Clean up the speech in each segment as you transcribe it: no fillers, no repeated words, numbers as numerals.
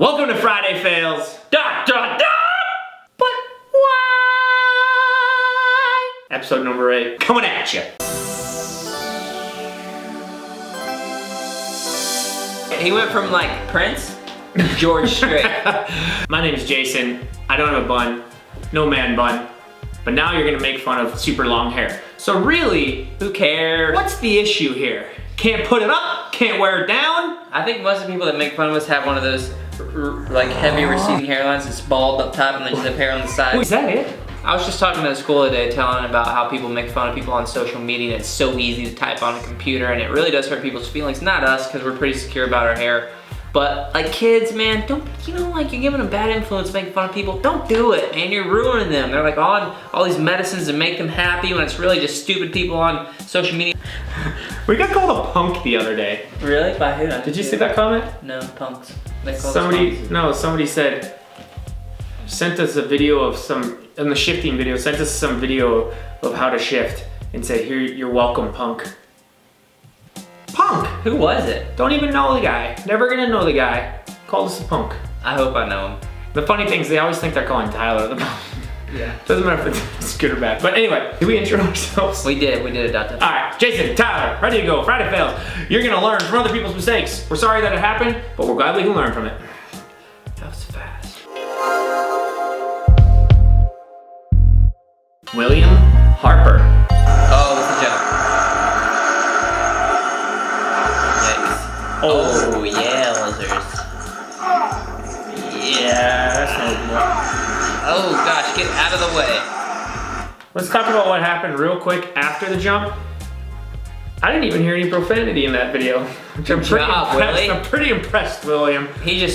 Welcome to Friday Fails. But why? Episode number 8, coming at you. He went from like Prince to George Strait. My name is Jason. I don't have a bun, no man bun, but now you're gonna make fun of super long hair. So really, Who cares? what's the issue here? Can't put it up, can't wear it down. I think most of the people that make fun of us have one of those like heavy receding hairlines that's bald up top and then just have hair on the side. Is that it? I was just talking to the school today telling about how people make fun of people on social media and it's so easy to type on a computer and it really does hurt people's feelings. Not us, because we're pretty secure about our hair. But like kids, man, don't, you know, like you're giving them bad influence making fun of people. Don't do it, man, you're ruining them. They're like on all these medicines to make them happy when it's really just stupid people on social media. We got called a punk the other day. Really? By who? Did you see that comment? No, punks. They call us punks. Somebody sent us a video of in the shifting video, sent us some video of how to shift and said, here, you're welcome, punk. Punk! Who was it? Don't even know the guy. Never gonna know the guy. Called us a punk. I hope I know him. The funny thing is they always think they're calling Tyler the punk. Yeah. Doesn't matter if it's good or bad. But anyway, did we intro ourselves? We did a dot. Alright, Jason, Tyler, ready to go. Friday Fails. You're gonna learn from other people's mistakes. We're sorry that it happened, but we're glad we can learn from it. That was fast. William Harper. Oh, what's the joke? Yikes. Oh yeah, lizards. Yeah, that's no good. Oh gosh, get out of the way. Let's talk about what happened real quick after the jump. I didn't even hear any profanity in that video. Good job, Willie. I'm pretty impressed, William. He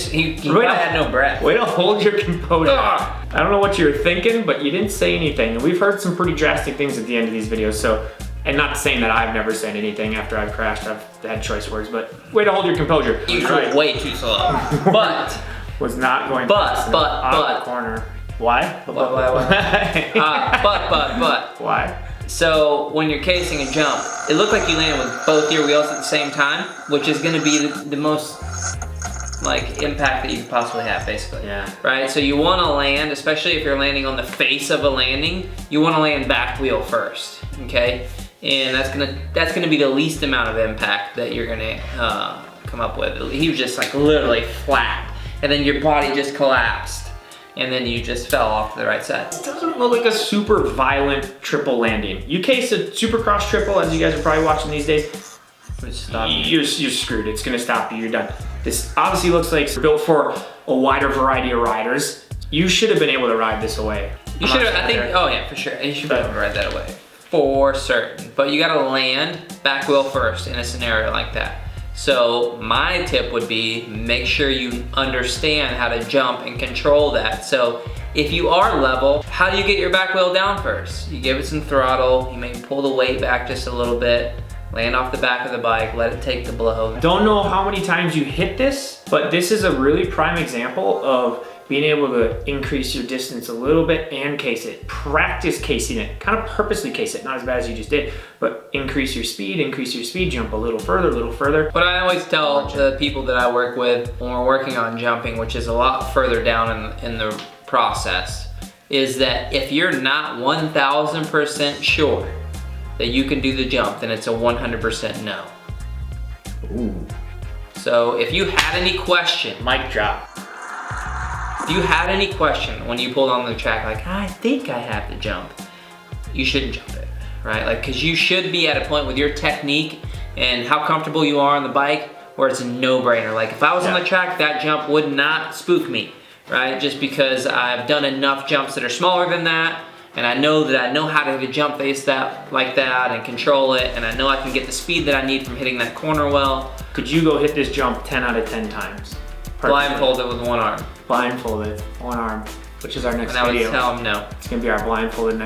probably had no breath. Way to hold your composure. Ugh. I don't know what you were thinking, but you didn't say anything. And we've heard some pretty drastic things at the end of these videos, so, and not saying that I've never said anything after I've crashed, I've had choice words, but way to hold your composure. You drove way too slow. But, was not going but, out of the corner. Why? Why? Why? So when you're casing a jump, it looked like you landed with both your wheels at the same time, which is gonna be the most like impact that you could possibly have, basically. Yeah. Right, so you wanna land, especially if you're landing on the face of a landing, you wanna land back wheel first, okay? And that's gonna be the least amount of impact that you're gonna come up with. He was just like literally flat, and then your body just collapsed. And then you just fell off to the right side. It doesn't look like a super violent triple landing. You case a supercross triple, as you guys are probably watching these days, you're screwed. It's gonna stop you, you're done. This obviously looks like it's built for a wider variety of riders. You should have been able to ride this away. You should have, I think, oh yeah, for sure. You should be able to ride that away, for certain. But you gotta land back wheel first in a scenario like that. So my tip would be make sure you understand how to jump and control that. So if you are level, how do you get your back wheel down first? You give it some throttle, you maybe pull the weight back just a little bit, land off the back of the bike, let it take the blow. Don't know how many times you hit this, but this is a really prime example of being able to increase your distance a little bit and case it. Practice casing it, kind of purposely case it, not as bad as you just did, but increase your speed, jump a little further. What I always tell the people that I work with when we're working on jumping, which is a lot further down in the process, is that if you're not 1000% sure that you can do the jump, then it's a 100% no. Ooh. So if you had any question, Mic drop. if you had any question when you pulled on the track, like, I think I have to jump, you shouldn't jump it, right? Like, cause you should be at a point with your technique and how comfortable you are on the bike where it's a no-brainer. Like if I was on the track, that jump would not spook me, right? Just because I've done enough jumps that are smaller than that, and I know that I know how to hit a jump face that like that and control it, and I know I can get the speed that I need from hitting that corner well. Could you go hit this jump 10 out of 10 times? Blindfolded with one arm. Blindfolded, one arm, which is our next and video. And I would tell him no. It's gonna be our blindfolded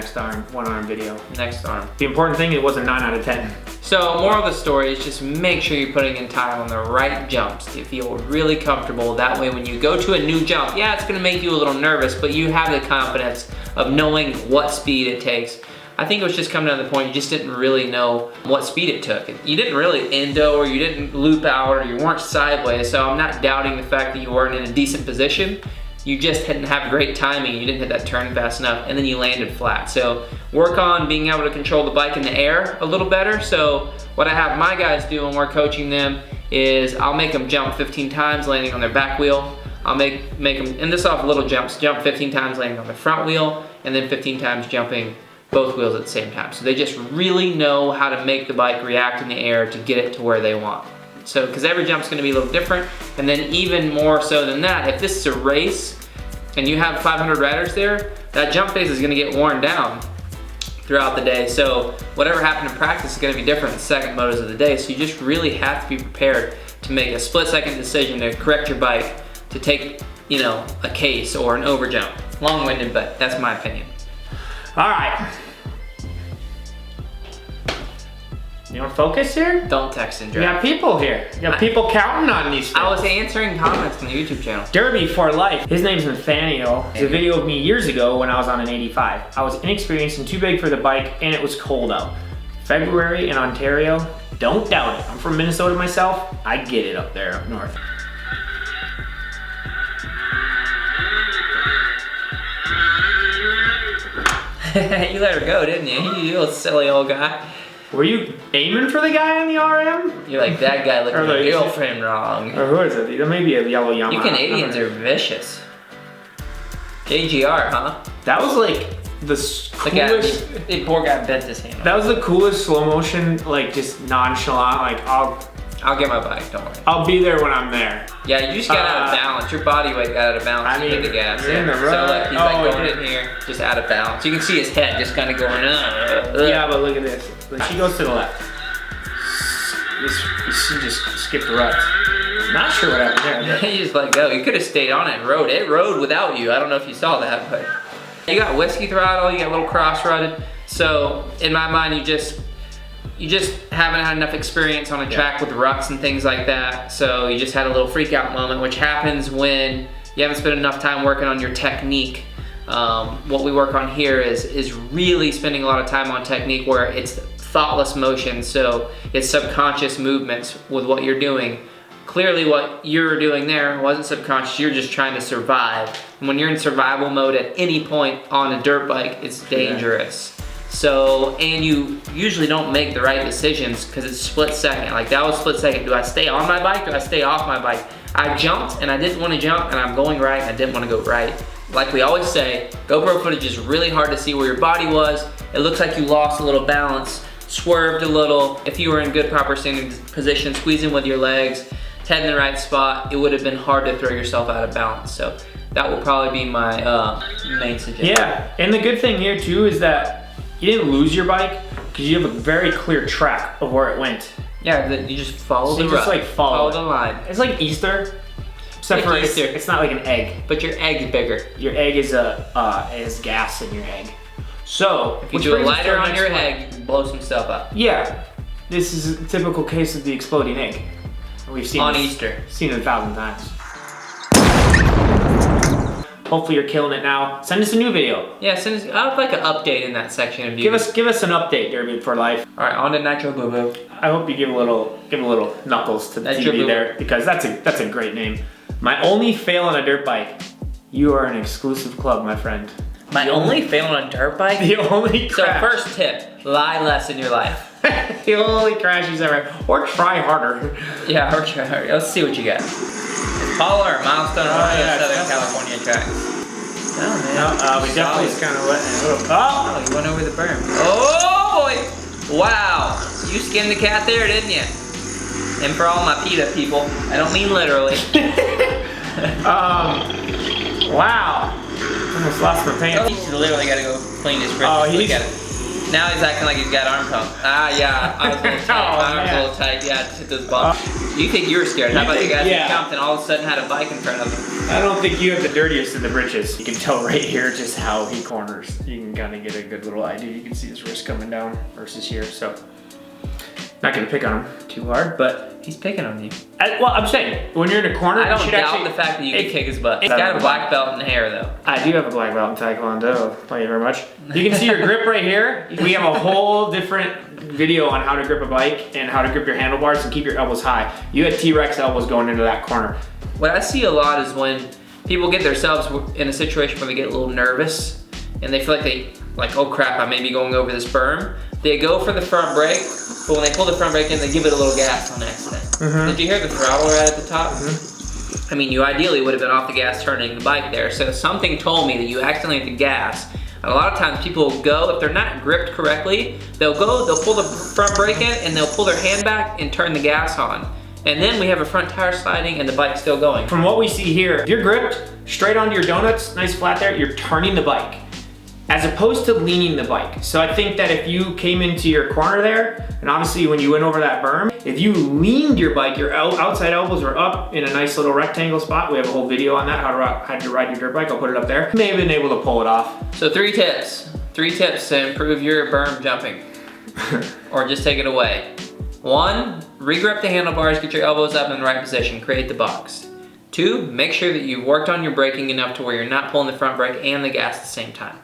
one arm video. Next arm. The important thing, it was a 9 out of 10. So moral of the story is just make sure you're putting in time on the right jumps to feel really comfortable. That way when you go to a new jump, yeah, it's gonna make you a little nervous, but you have the confidence of knowing what speed it takes. I think it was just coming down to the point you just didn't really know what speed it took. You didn't really endo, or you didn't loop out, or you weren't sideways, so I'm not doubting the fact that you weren't in a decent position. You just didn't have great timing, you didn't hit that turn fast enough, and then you landed flat. So work on being able to control the bike in the air a little better. So what I have my guys do when we're coaching them is I'll make them jump 15 times landing on their back wheel. I'll make them, and this off little jumps, jump 15 times landing on the front wheel, and then 15 times jumping both wheels at the same time. So they just really know how to make the bike react in the air to get it to where they want. So, because every jump's gonna be a little different, and then even more so than that, if this is a race and you have 500 riders there, that jump phase is gonna get worn down throughout the day. So whatever happened in practice is gonna be different in the second motos of the day. So you just really have to be prepared to make a split-second decision to correct your bike, to take, you know, a case or an overjump. Long-winded, but that's my opinion. All right. You want to focus here? Don't text and You drive. got people here. You got people counting on these things. I was answering comments on the YouTube channel. Derby for life. His name's Nathaniel. It's a video of me years ago when I was on an 85. I was inexperienced and too big for the bike, and it was cold out. February in Ontario, don't doubt it. I'm from Minnesota myself. I get it up there up north. You let her go, didn't you? You little silly old guy. Were you aiming for the guy on the RM? You're like, that guy looked at my like- girlfriend wrong. Or who is it? There may be a yellow Yamaha. You Canadians are vicious. JGR, huh? That was like the Look at coolest. the poor guy bent his hand. That was the coolest slow motion, like just nonchalant. Like I'll get my bike, don't worry. I'll be there when I'm there. Yeah, you just got out of balance. Your body weight got out of balance. I You hit mean, the gas. you're in the So rut. like, he's Oh, like going yeah. in here, just out of balance. You can see his head just kind of going up. Yeah, but look at this. Like she goes to the left. She just skipped the ruts. Not sure what happened there. You just let go. You could have stayed on it and rode. It rode without you. I don't know if you saw that, but you got whiskey throttle. You got a little cross-rutted. So in my mind, you just haven't had enough experience on a track with ruts and things like that. So you just had a little freak out moment, which happens when you haven't spent enough time working on your technique. What we work on here is really spending a lot of time on technique where it's thoughtless motion. So it's subconscious movements with what you're doing. Clearly what you're doing there wasn't subconscious, you're just trying to survive. And when you're in survival mode at any point on a dirt bike, it's dangerous. So, and you usually don't make the right decisions because it's split second. Like that was split second. Do I stay on my bike? Do I stay off my bike? I jumped and I didn't want to jump, and I'm going right and I didn't want to go right. Like we always say, GoPro footage is really hard to see where your body was. It looks like you lost a little balance, swerved a little. If you were in good proper standing position, squeezing with your legs, head in the right spot, it would have been hard to throw yourself out of balance. So that will probably be my main suggestion. Yeah, and the good thing here too is that you didn't lose your bike because you have a very clear track of where it went. Yeah, you just follow So the you just rut. like follow the line. It's like Easter, except Like for Easter. it's not like an egg. But your egg's bigger. Your egg is is gas in your egg. So If you which do a brings us to lighter our on next your one. egg, you can blow some stuff up. Yeah, this is a typical case of the exploding egg. We've seen On this, Easter. seen it 1,000 times. Hopefully you're killing it now. Send us a new video. Yeah, I would like an update in that section of Give us an update, Derby for life. All right, on to Nitro Boo Boo. I hope you give a little knuckles to the Nitro TV Boo. there, because that's a great name. My only fail on a dirt bike. You are an exclusive club, my friend. My only fail on a dirt bike? The only So crash. first tip, lie less in your life. The only crash you've ever, or try harder. Yeah, or try hard. Let's see what you got. Paula or Milestone or one of yeah, the Southern it's California tracks? Oh man. No, we definitely Solid. kind of wet. Oh! Oh, you went over the berm. Oh boy! Wow, you skinned the cat there, didn't you? And for all my PETA people, I don't mean literally. Wow. Almost lost my pants. He's literally got to go clean his fridge. Oh, Look he's- at it. Now he's acting like he's got arm pump. Ah, yeah, I was a little tight. Oh, My arm's a man. little tight. Yeah, just hit those bumps. You think you were scared? How You about the think- guy yeah. who jumped and all of a sudden had a bike in front of him? I don't think you have the dirtiest of the britches. You can tell right here just how he corners. You can kind of get a good little idea. You can see his wrist coming down versus here. So Not gonna pick on him too hard, but He's picking on you. well, I'm saying when you're in a corner, I don't you doubt the fact that you can kick his butt. He's got a black belt in hair though. I do have a black belt in Taekwondo. Thank you very much. You can see your grip right here. We have a whole different video on how to grip a bike and how to grip your handlebars and keep your elbows high. You had T-Rex elbows going into that corner. What I see a lot is when people get themselves in a situation where they get a little nervous and they feel like, oh crap, I may be going over this berm. They go for the front brake, but when they pull the front brake in, they give it a little gas on accident. Did you hear the throttle right at the top? I mean, you ideally would have been off the gas turning the bike there, so something told me that you accidentally hit the gas. And a lot of times people will go, if they're not gripped correctly, they'll pull the front brake in, and they'll pull their hand back and turn the gas on. And then we have a front tire sliding and the bike's still going. From what we see here, if you're gripped straight onto your donuts, nice flat there, you're turning the bike, as opposed to leaning the bike. So I think that if you came into your corner there, and obviously when you went over that berm, if you leaned your bike, your outside elbows were up in a nice little rectangle spot. We have a whole video on that, how to ride your dirt bike. I'll put it up there. You may have been able to pull it off. So 3 tips. 3 tips to improve your berm jumping. Or just take it away. 1, regrip the handlebars, get your elbows up in the right position, create the box. 2, make sure that you've worked on your braking enough to where you're not pulling the front brake and the gas at the same time.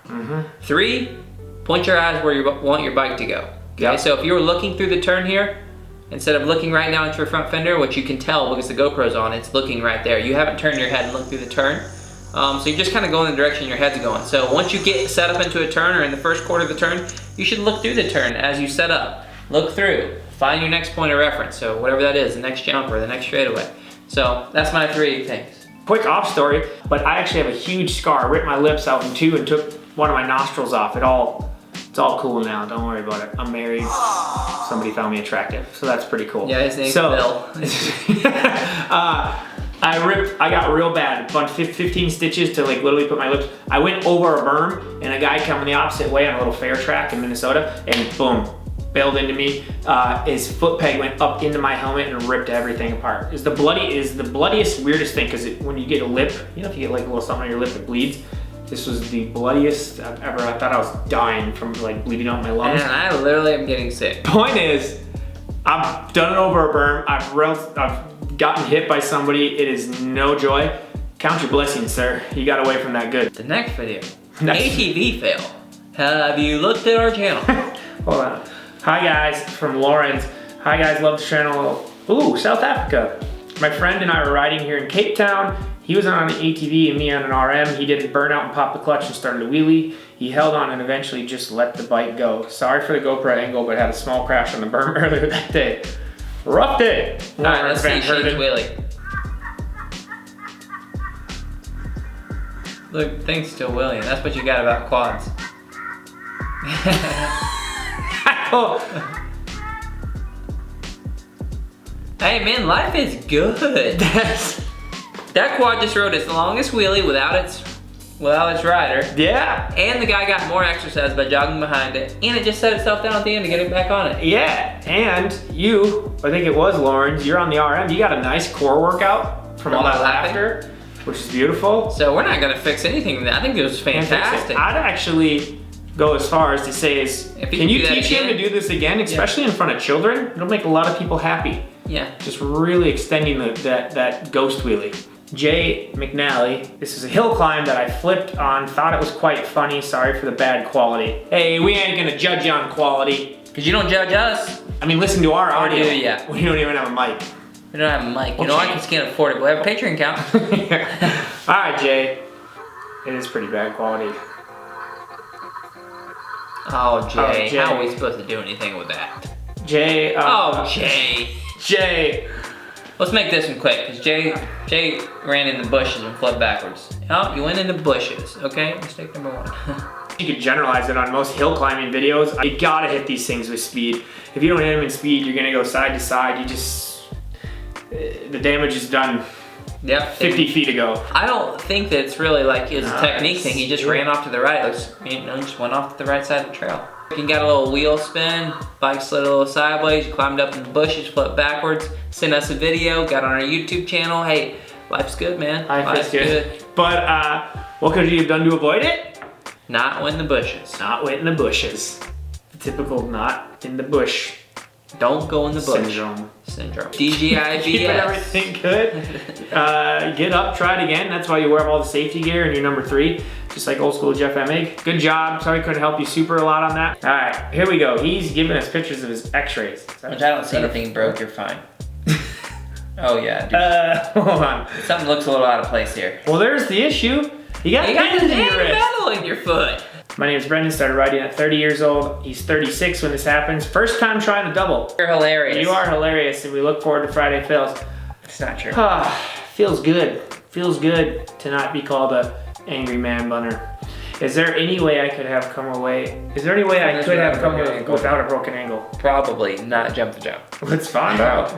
3, point your eyes where you want your bike to go. Okay, so if you were looking through the turn here, instead of looking right down at your front fender, which you can tell because the GoPro's on, it's looking right there. You haven't turned your head and looked through the turn. So you're just kind of going the direction your head's going. So once you get set up into a turn or in the first quarter of the turn, you should look through the turn as you set up. Look through, find your next point of reference. So whatever that is, the next jump or the next straightaway. So that's my 3 things. Quick off story, but I actually have a huge scar. I ripped my lips out in 2 and took one of my nostrils off. It's all cool now, don't worry about it. I'm married, somebody found me attractive, so that's pretty cool. Yeah, his name's Bill. I got real bad, about 15 stitches to like literally put my lips. I went over a berm and a guy coming the opposite way on a little fair track in Minnesota and boom, bailed into me. His foot peg went up into my helmet and ripped everything apart. It's the bloodiest, weirdest thing, because when you get a lip, you know, if you get like a little something on your lip that bleeds, this was the bloodiest I've ever. I thought I was dying from like bleeding out my lungs. And I literally am getting sick. Point is, I've done it over a berm. I've gotten hit by somebody. It is no joy. Count your blessings, sir. You got away from that good. The next video, ATV fail. Have you looked at our channel? Hold on. Hi guys, from Lawrence. Hi guys, love the channel. Ooh, South Africa. My friend and I were riding here in Cape Town. He was on an ATV and me on an RM. He didn't burn out and pop the clutch and started a wheelie. He held on and eventually just let the bike go. Sorry for the GoPro angle, but had a small crash on the berm earlier that day. Rough day. All right, let's see Shane's wheelie. Look, thing's still wheeling. That's what you got about quads. Oh. Hey man, life is good. That quad just rode its longest wheelie without its rider. Yeah. And the guy got more exercise by jogging behind it. And it just set itself down at the end to get it back on it. Yeah, and you, I think it was Lawrence, you're on the RM. You got a nice core workout from all that laughter, which is beautiful. So we're not gonna fix anything. I think it was fantastic. I'd actually go as far as to say can you teach him to do this again, especially in front of children? It'll make a lot of people happy. Yeah. Just really extending that ghost wheelie. Jay McNally, this is a hill climb that I flipped on, thought it was quite funny, sorry for the bad quality. Hey, we ain't gonna judge you on quality. Cause you don't judge us. I mean, listen to our audio. Yeah. We don't even have a mic. We don't have a mic. You know, I just can't afford it. We have a Patreon account. All right, Jay. It is pretty bad quality. Oh, Jay. How are we supposed to do anything with that? Jay. Jay. Jay. Let's make this one quick, because Jay ran in the bushes and flipped backwards. Oh, you went in the bushes, okay? Mistake number 1. You could generalize it on most hill climbing videos. You gotta hit these things with speed. If you don't hit them in speed, you're gonna go side to side. The damage is done. Yep. 50 feet ago. I don't think that it's really like it's a technique thing. He just ran off to the right. Just went off to the right side of the trail. You got a little wheel spin, bike slid a little sideways, you climbed up in the bushes, flipped backwards, sent us a video, got on our YouTube channel. Hey, life's good, man. Life's good. But what could you have done to avoid it? Not win the bushes. Not win the bushes. The typical not in the bush Don't go in the bush. Syndrome. DGIBS. Keeping everything good. Get up, try it again. That's why you wear all the safety gear and you're number 3, just like old school Jeff Emig. Good job. Sorry I couldn't help you super a lot on that. All right, here we go. He's giving us pictures of his x-rays. Which I don't see anything broke, you're fine. Oh yeah, dude. Hold on. Something looks a little out of place here. Well, there's the issue. You got pins in your wrist. metal in your foot. My name's Brendan, started riding at 30 years old. He's 36 when this happens. First time trying to double. You're hilarious. You are hilarious, and we look forward to Friday Fails. It's not true. Feels good. Feels good to not be called a angry man bunner. Is there any way I could have come away? Is there any way I could have come away without a broken ankle? Probably not jump the jump. Let's find out.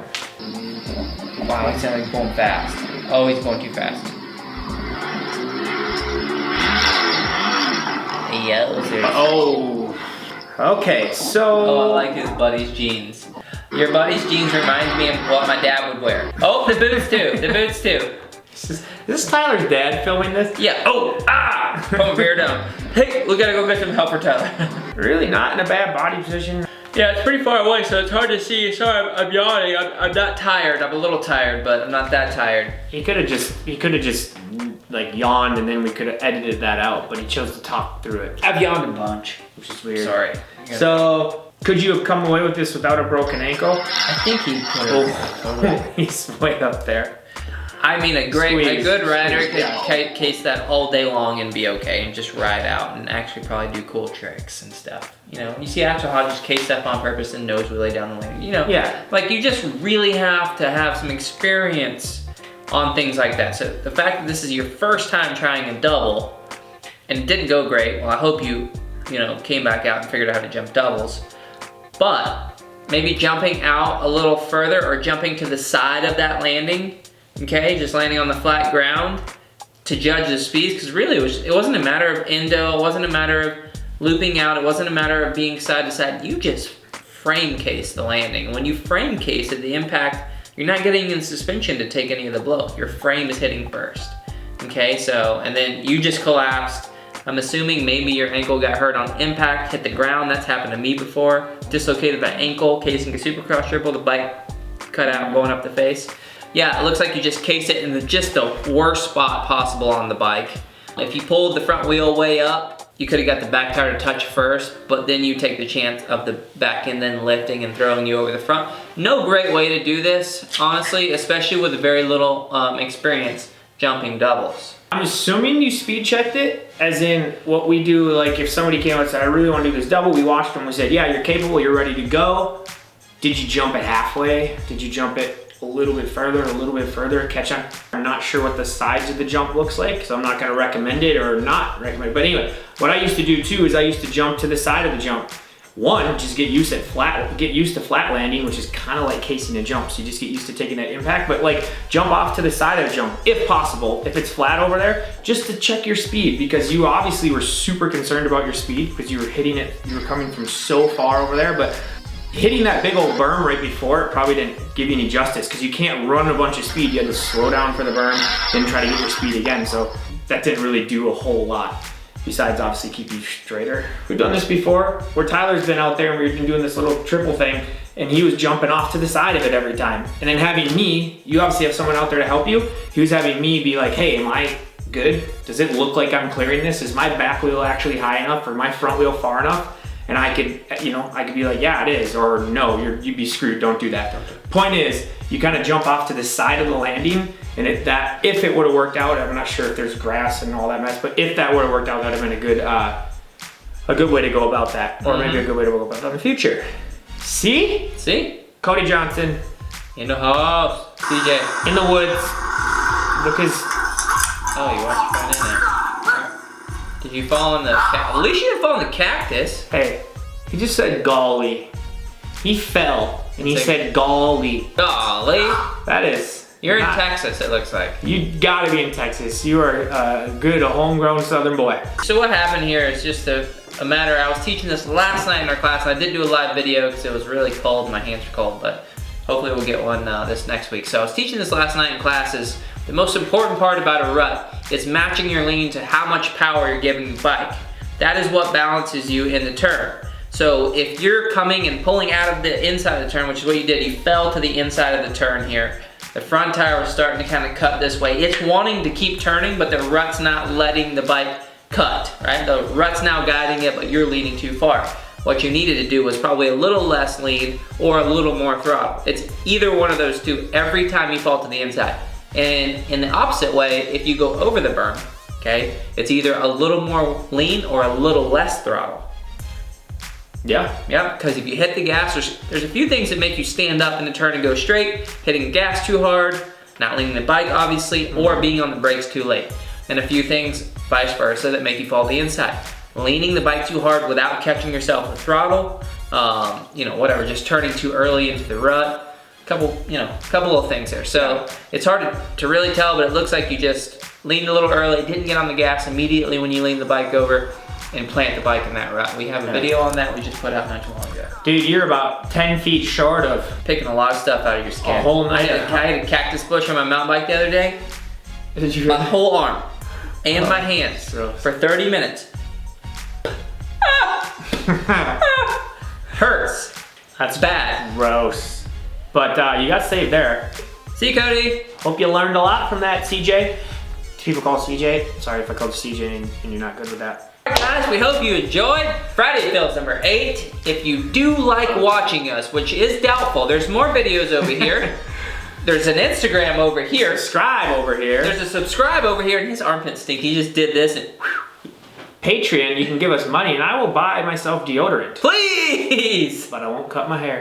Wow, he's like going fast. Oh, he's going too fast. Oh. Okay, so. Oh, I like his buddy's jeans. Your buddy's jeans reminds me of what my dad would wear. Oh, the boots too. The boots too. Is this Tyler's dad filming this? Yeah. Oh, oh, bear down. Hey, we gotta go get some help for Tyler. Really not in a bad body position. Yeah, it's pretty far away, so it's hard to see. Sorry, I'm yawning. I'm not tired. I'm a little tired, but I'm not that tired. He could have just like yawned and then we could have edited that out, but he chose to talk through it. I've yawned a bunch. Which is weird. Sorry. So, could you have come away with this without a broken ankle? I think he could have. He's way up there. I mean, a good rider could case that all day long and be okay and just ride out and actually probably do cool tricks and stuff. You know, you see Axel Hodges case stuff on purpose and nose wheelie down the lane. You know, yeah. Like you just really have to have some experience on things like that. So the fact that this is your first time trying a double and it didn't go great, well, I hope you came back out and figured out how to jump doubles. But maybe jumping out a little further or jumping to the side of that landing. Okay, just landing on the flat ground to judge the speeds, because really it wasn't a matter of endo, it wasn't a matter of looping out, it wasn't a matter of being side to side. You just frame case the landing. When you frame case it, the impact, you're not getting in suspension to take any of the blow. Your frame is hitting first. Okay, so, and then you just collapsed. I'm assuming maybe your ankle got hurt on impact, hit the ground. That's happened to me before. Dislocated my ankle, casing a supercross triple, the bike cut out going up the face. Yeah, it looks like you just cased it in just the worst spot possible on the bike. If you pulled the front wheel way up, you could have got the back tire to touch first, but then you take the chance of the back end then lifting and throwing you over the front. No great way to do this, honestly, especially with very little experience jumping doubles. I'm assuming you speed checked it, as in what we do, like if somebody came out and said, I really want to do this double, we watched them, we said, yeah, you're capable, you're ready to go. Did you jump it halfway? Did you jump it a little bit further, catch on? I'm not sure what the sides of the jump looks like, so I'm not gonna recommend it or not recommend it. But anyway, what I used to do too is I used to jump to the side of the jump. One, just get used to flat landing, which is kind of like casing a jump. So you just get used to taking that impact, but like jump off to the side of the jump, if possible, if it's flat over there, just to check your speed, because you obviously were super concerned about your speed because you were hitting it, you were coming from so far over there, but hitting that big old berm right before it probably didn't give you any justice, because you can't run a bunch of speed. You had to slow down for the berm, then try to get your speed again. So that didn't really do a whole lot, besides obviously keep you straighter. We've done this before, where Tyler's been out there and we've been doing this little triple thing, and he was jumping off to the side of it every time. And then having me, you obviously have someone out there to help you, he was having me be like, hey, am I good? Does it look like I'm clearing this? Is my back wheel actually high enough, or my front wheel far enough? And I could, I could be like, yeah, it is, or no, you'd be screwed, don't do that. Point is, you kind of jump off to the side of the landing, and if it would have worked out, I'm not sure if there's grass and all that mess, but if that would have worked out, that'd have been a good way to go about that, or maybe a good way to go about that in the future. See? See? Cody Johnson. In the house. CJ. In the woods. Because. Oh, you watched right in there. Did you fall in the at least you didn't fall in the cactus. Hey, he just said golly. He fell and he said golly. Golly. That is. You're in Texas, it looks like. You gotta be in Texas. You are a good homegrown Southern boy. So what happened here is just a matter, I was teaching this last night in our class, and I did do a live video because it was really cold and my hands were cold, but hopefully we'll get one this next week. So I was teaching this last night in classes. The most important part about a rut is matching your lean to how much power you're giving the bike. That is what balances you in the turn. So if you're coming and pulling out of the inside of the turn, which is what you did, you fell to the inside of the turn here. The front tire was starting to kind of cut this way. It's wanting to keep turning, but the rut's not letting the bike cut, right? The rut's now guiding it, but you're leaning too far. What you needed to do was probably a little less lean or a little more throttle. It's either one of those two every time you fall to the inside. And in the opposite way, if you go over the berm, okay, it's either a little more lean or a little less throttle. Yeah. Yeah, because if you hit the gas, there's a few things that make you stand up in the turn and go straight, hitting the gas too hard, not leaning the bike obviously, or being on the brakes too late. And a few things, vice versa, that make you fall to the inside. Leaning the bike too hard without catching yourself with throttle, you know, whatever, just turning too early into the rut. Couple of things there. So it's hard to really tell, but it looks like you just leaned a little early, didn't get on the gas immediately when you leaned the bike over and plant the bike in that rut. We have a video on that we just put out not too long ago. Dude, you're about 10 feet short of picking a lot of stuff out of your skin. A whole I had a cactus bush on my mountain bike the other day. Did you My whole arm and my hands for 30 minutes. Hurts. That's bad. Gross. But you got saved there. See you, Cody. Hope you learned a lot from that, CJ. People call CJ. Sorry if I called you CJ and you're not good with that. Alright guys, we hope you enjoyed Friday Fills number 8. If you do like watching us, which is doubtful, there's more videos over here. There's an Instagram over here. Subscribe over here. There's a subscribe over here, and his armpits stink. He just did this and whew. Patreon, you can give us money and I will buy myself deodorant. Please! But I won't cut my hair.